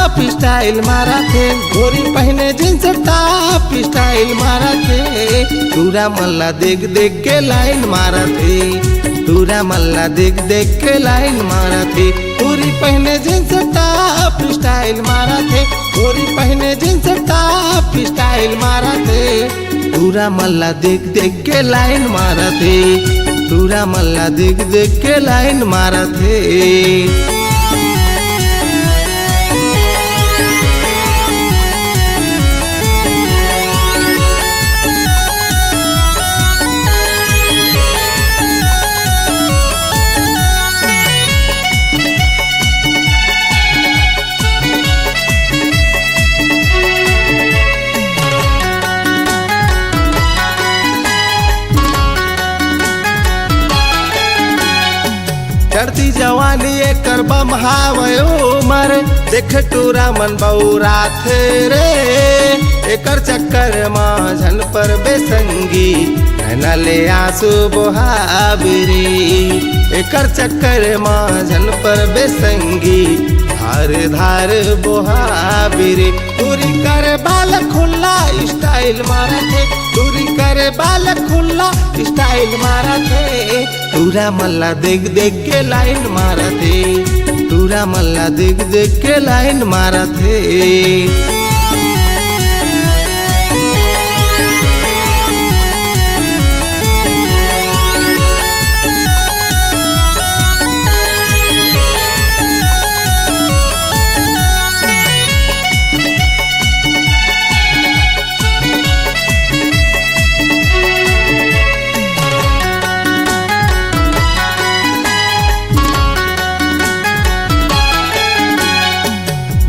Top style मारा थे, गोरी पहने जींस टॉप स्टाइल मारा थे। तूरा मल्ला देख देख के लाइन मारा थे, तूरा मल्ला देख देख के लाइन मारा थे। गोरी पहने जींस टॉप स्टाइल मारा थे, गोरी पहने जींस टॉप स्टाइल मारा थे। तूरा मल्ला देख देख के लाइन मारा थे, तूरा मल्ला देख देख के लाइन मारा थे। चढ़ती जवानी एकर बमहावयो उमर, देख टूरा मन बौरा थे रे। एकर चक्कर माझन पर बेसंगी, नैना ले आंसू बहावरी। एकर चक्कर माझन पर बेसंगी, धार धार बहावरी। दूरी कर बाल खुला स्टाइल मारा थे, दूरी कर बाल खुला स्टाइल मारा थे। तूरा मल्ला देख देख के लाइन मारा थे, तूरा मल्ला देख देख के लाइन मारा थे।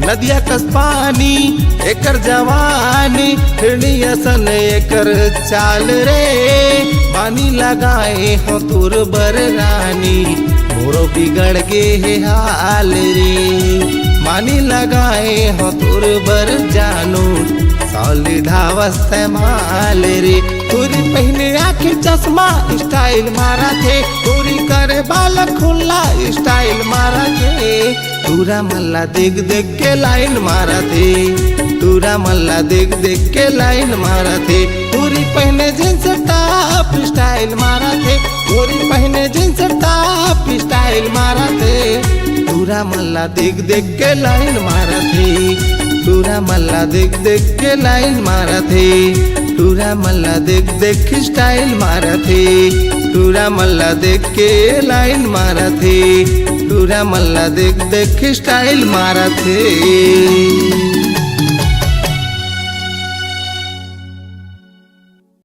नदिया कस पानी एकर जवानी, हिरनिया सन एकर चाल रे। पानी लगाए हो तुर बर रानी, मोरो बिगड़ गे है हाल रे। पानी लगाए हो तुर बर जानू, साली धावस माल रे। तूरी पहने आखिर चश्मा स्टाइल मारा थे, तूरी करे बाल खुला स्टाइल मारा थे। तूरा मल्ला देख देख के लाइन मारा थे, तूरा मल्ला देख देख के लाइन मारा थे। पूरी पहने जींस टॉप स्टाइल मारा थे, पूरी पहने जींस टॉप स्टाइल मारा थे। तूरा मल्ला देख देख के लाइन मारा थे, तूरा मल्ला देख देख के लाइन मारा थे। तूरा मल्ला देख देख स्टाइल मारा थे, तूरा मल्ला देख के लाइन मारा थे। तूरा मल्ला देख देख स्टाइल मारा थे।